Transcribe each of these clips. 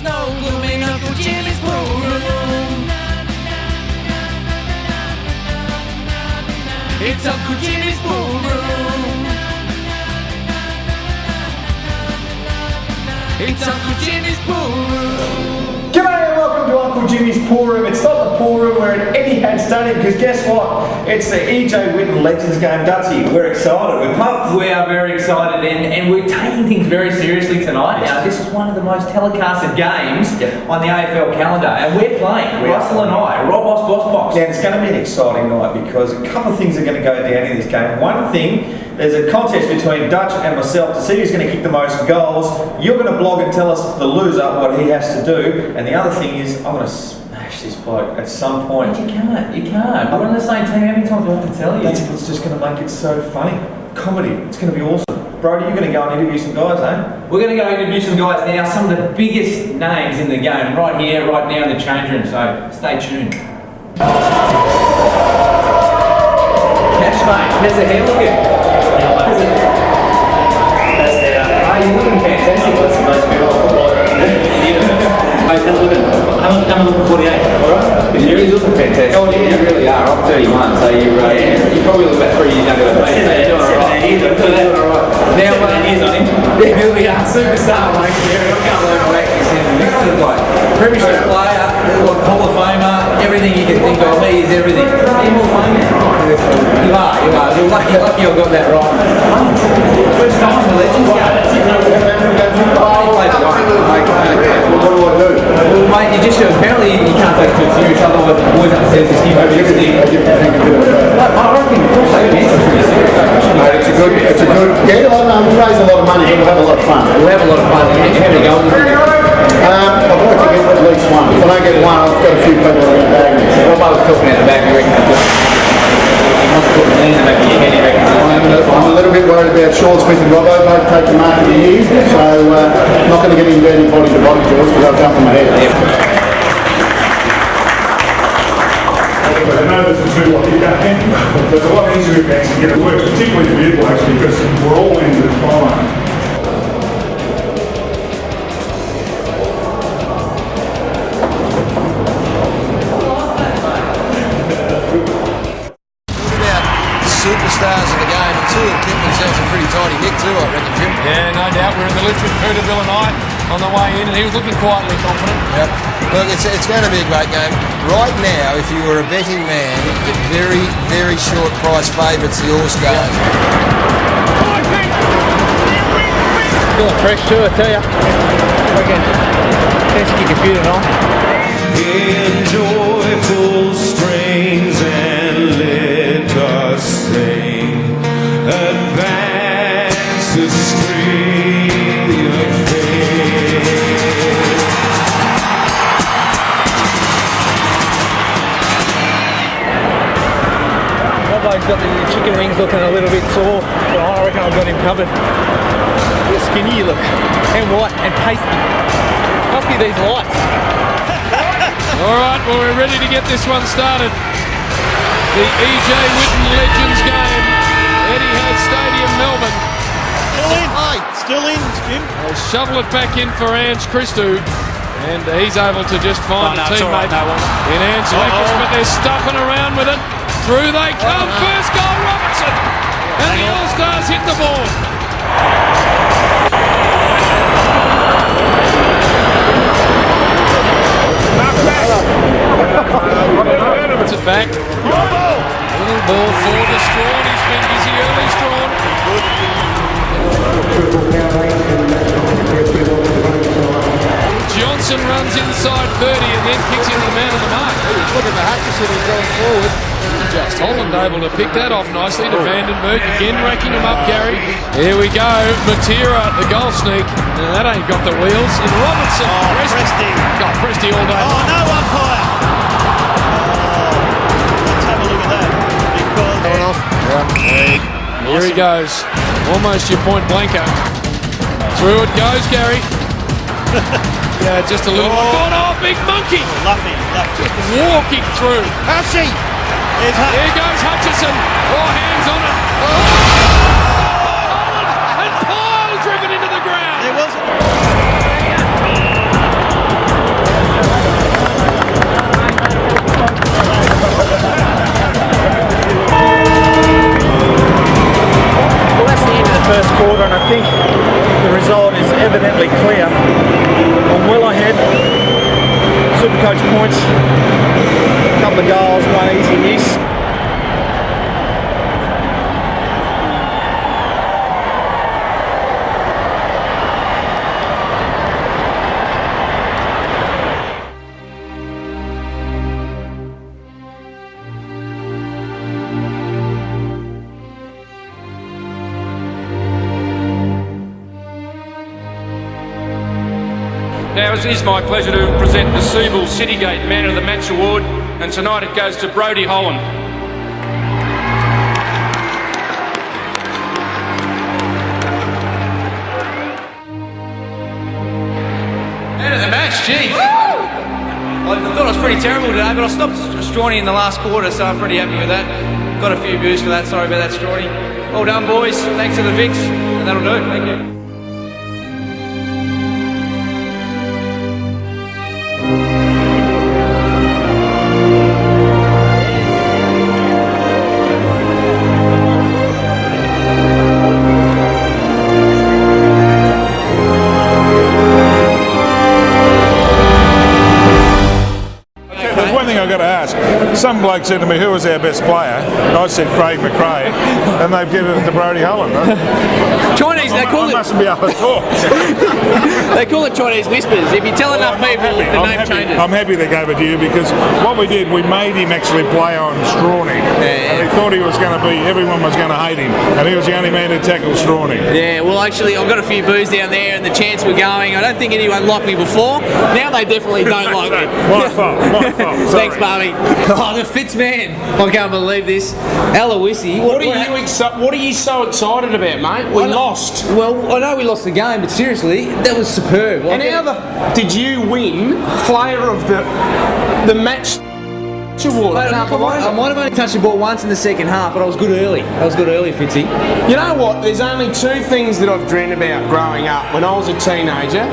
There's no gloom in Uncle Jimmy's pool room. It's Uncle Jimmy's pool room. It's Uncle Jimmy's pool room. G'day and welcome to Uncle Jimmy's pool room. It's not the pool room, we're at Epidsode Stadium because guess what? It's the EJ Whitten Legends Game. Dutchy, we're excited, we're pumped. We are very excited and we're taking things very seriously tonight. Now, this is one of the most telecasted games on the AFL calendar, and we're playing, Russell and I, Robbo's Boss. Yeah, it's going to be an exciting night because a couple of things are going to go down in this game. One thing, there's a contest between Dutch and myself to see who's going to kick the most goals. You're going to blog and tell us, the loser, what he has to do. And the other thing is, I'm going to smash this bloke at some point. You can't. We're on the same team. How many times do I have to tell you? That's what's just going to make it so funny. Comedy. It's going to be awesome. Brody, you're going to go and interview some guys, eh? We're going to go interview some guys now. Some of the biggest names in the game right here, right now in the change room. So stay tuned. Cash, mate. How's the hair looking? You're looking fantastic. That's the most beautiful. Mate, how's it looking? I'm looking 48. Alright. You're looking fantastic. Oh, yeah. You really are. I'm 31, so you probably look about 3 years younger than me. So you're doing alright. Now, here we are, superstar, mate. I can't believe I'm actually seeing the next to the bloke. Premiership player, Hall of Famer, everything you can think of. He is everything. Are you Hall of Famer? You are. You're lucky I got that right. First time in the Legends game. What do I do? Well, mate, you just apparently you can't take it too serious, otherwise the boys upstairs just keep over your stick. I reckon we'll take it pretty serious. Mate, it's a good, yeah, we'll raise a lot of money, but we'll have a lot of fun. We'll have a lot of fun. How many goals do you think? I'd like to get at least one. If I don't get one, I've got a few people in the bag. Robbo was talking out the back, you reckon he wants to put the knee in the back of your head, he reckons. I'm a little bit worried about Sean Smith and Robbo, both taking mark of the year, so I'm not going to get into any body to body drills because I'll jump on my head. I know this is too lucky game, but it's a lot easier if actually get it works, particularly for you blokes, because we're all into the fine. Superstars of the game, and two have kept themselves a pretty tidy nick too, I reckon, Jim. Yeah, no doubt. We're in the lift with Peterbill and I on the way in, and he was looking quietly confident. Yep. Look, it's going to be a great game. Right now, if you were a betting man, the very, very short price favourites, the All-Stars. Feeling fresh too, I tell you. Again, let's kick your feet on. In joyful strains and let us sing, advance the stream of faith. Robbo's got the chicken wings looking a little bit sore, but I reckon I've got him covered. Look how skinny you look, and white and pasty. Must be these lights. Alright, well, we're ready to get this one started. The EJ Whitten Legends Game, Epidsode Stadium, Melbourne. Still in, Jim. They'll shovel it back in for Ange Christou, and he's able to just find a teammate in Ange Lekis, but they're stuffing around with it. Through they come, first goal Robertson, and the All-Stars hit the ball. Puts it back. Little ball for the Strawn. He's been busy early, Strawn. Johnson runs inside 30 and then kicks in the man of the mark. Look at the Hutchison who's going forward. Just Holland able to pick that off nicely to Vandenberg. Again racking him up, Gary. Here we go. Matera, the goal sneak. And that ain't got the wheels. And Robertson. Presti. Got Presti all day. Oh, no umpire. Let's have a look at that. Because Here he goes. Almost your point blanker. Through it goes, Gary. Yeah, just a little. Oh, big monkey. Luffy. Just walking through. Hutchie. Here goes Hutchison. Oh, hands on it. Oh! And Pyle driven into the ground. There was clear. I'm well ahead. Supercoach points. A couple of goals, one easy miss. Now it is my pleasure to present the Seabull Citygate Man of the Match Award, and tonight it goes to Brodie Holland. Man of the match, gee. I thought I was pretty terrible today, but I stopped Strawny in the last quarter, so I'm pretty happy with that. Got a few boos for that, sorry about that, Strawny. Well done, boys. Thanks to the Vicks, and that'll do it. Thank you. There's one thing I've got to ask. Some bloke said to me, who was our best player? I said Craig McRae, and they've given it to Brodie Holland. Chinese, they call I it. mustn't be able to talk. They call it Chinese whispers. If you tell enough people, the name changes. I'm happy they gave it to you because what we did, we made him actually play on Strawny. And he thought he was going to be, everyone was going to hate him. And he was the only man who tackled Strawny. Yeah, well, actually, I've got a few boos down there, and the chance we're going. I don't think anyone liked me before. Now they definitely don't like me. My fault. Thanks, Barney. Oh, the Fitz man. I can't believe this. Aloisi. What are you so excited about, mate? We lost. Well, I know we lost the game, but seriously, that was superb. And how did you win player of the match award? Mate, I might have only touched the ball once in the second half, but I was good early. Fitzy. You know what? There's only two things that I've dreamed about growing up when I was a teenager.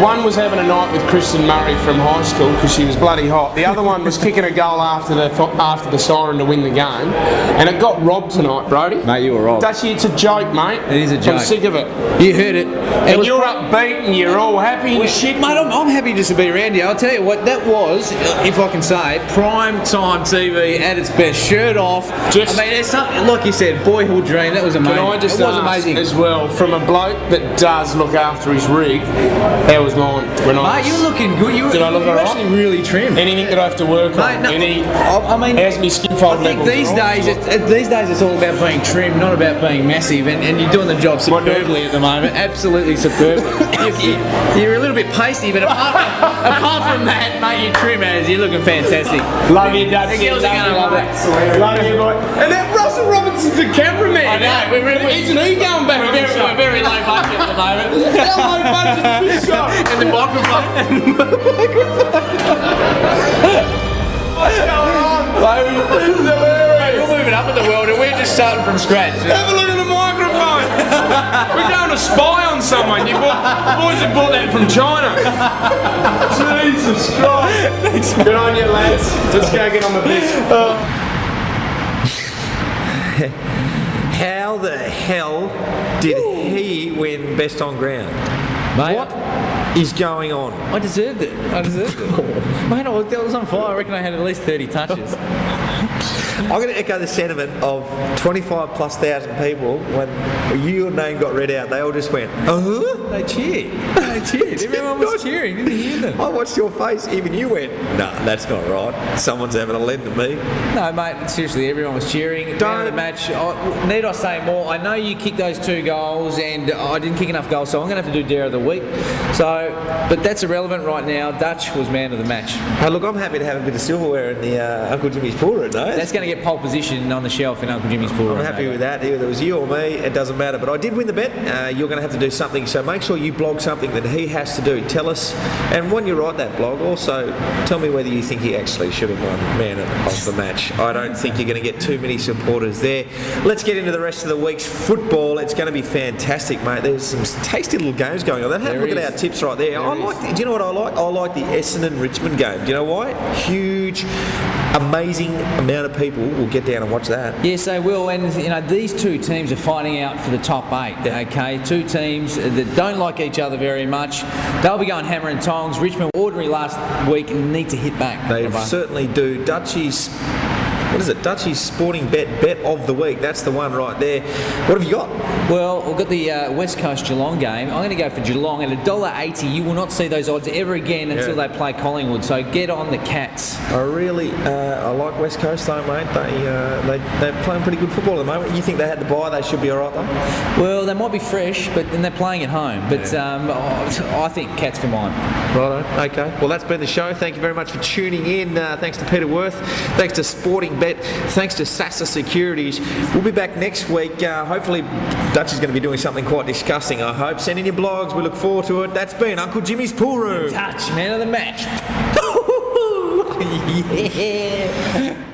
One was having a night with Kristen Murray from high school because she was bloody hot. The other one was kicking a goal after the siren to win the game. And it got robbed tonight, Brodie. Mate, you were robbed. Dutchy, it's a joke, mate. It is a joke. I'm sick of it. You heard it. And you're upbeat and you're all happy. Well, shit, mate, I'm happy just to be around you. I'll tell you what, that was, if I can say, prime time TV at its best. Shirt off. I mean, there's something, like you said, boyhood dream. That was amazing. Can I just it was ask amazing as well, from a bloke that does look after his rig, how was mine when I was... Mate, you're looking good. Did I look all right? Actually really trim. Anything that I have to work on? No, I mean, how's my skin fold I think levels? these days it's all about being trim, not about being massive, and you're doing the job superbly at the moment. Absolutely superbly. You're a little bit pasty, but apart from that, mate, you're trim as. You're looking fantastic. Love you, Dutchy. The girls are going to love it. Love you, boy. And that Russell Robinson's the cameraman. I know. Isn't he going back? We're very low budget at the moment. How low budget is this shot? And the microphone. What's going on? This is hilarious. We're moving up in the world and we're just starting from scratch. Have a look at the microphone. We're going to spy on someone. You boys have bought that from China. Jesus Christ. Thanks, good on you, lads. Let's go get on the pitch. How the hell did he win best on ground? Mate, what is going on? I deserved it. Mate, I was on fire. I reckon I had at least 30 touches. I'm going to echo the sentiment of 25,000+ people when your name got read out. They all just went, They cheered. Everyone was cheering. Didn't you hear them? I watched your face. Even you went, nah, that's not right. Someone's having a lend to me. No, mate, seriously, everyone was cheering. Man of the match. Need I say more? I know you kicked those 2 goals and I didn't kick enough goals, so I'm going to have to do Dare of the Week. So, but that's irrelevant right now. Dutch was man of the match. Hey, look, I'm happy to have a bit of silverware in the Uncle Jimmy's pool room, though. That's going to get pole position on the shelf in Uncle Jimmy's pool room. I'm happy with that. Either it was you or me, it doesn't matter. But I did win the bet. You're going to have to do something, so make sure you blog something that he has to do. Tell us, and when you write that blog, also tell me whether you think he actually should have won man of the match. I don't think you're going to get too many supporters there. Let's get into the rest of the week's football. It's going to be fantastic, mate. There's some tasty little games going on. Have a look at our tips right there. Do you know what I like? I like the Essendon Richmond game. Do you know why? Huge, amazing amount of people people will get down and watch that. Yes, they will, and you know these two teams are fighting out for the top 8. Okay, two teams that don't like each other very much. They'll be going hammer and tongs. Richmond ordinary last week and need to hit back. They certainly do. Dutchy's. What is it? Dutchy's Sporting Bet of the Week. That's the one right there. What have you got? Well, we've got the West Coast Geelong game. I'm going to go for Geelong at $1.80. You will not see those odds ever again until they play Collingwood. So get on the Cats. I like West Coast though, mate. They're playing pretty good football at the moment. You think they had the bye? They should be all right though. Well, they might be fresh, but then they're playing at home. But I think Cats for mine. Righto. Okay. Well, that's been the show. Thank you very much for tuning in. Thanks to Peter Worth. Thanks to Sporting Bet. Thanks to Sasa Securities. We'll be back next week. Hopefully, Dutch is going to be doing something quite disgusting, I hope. Send in your blogs. We look forward to it. That's been Uncle Jimmy's Pool Room. Touch, man of the match. Yeah.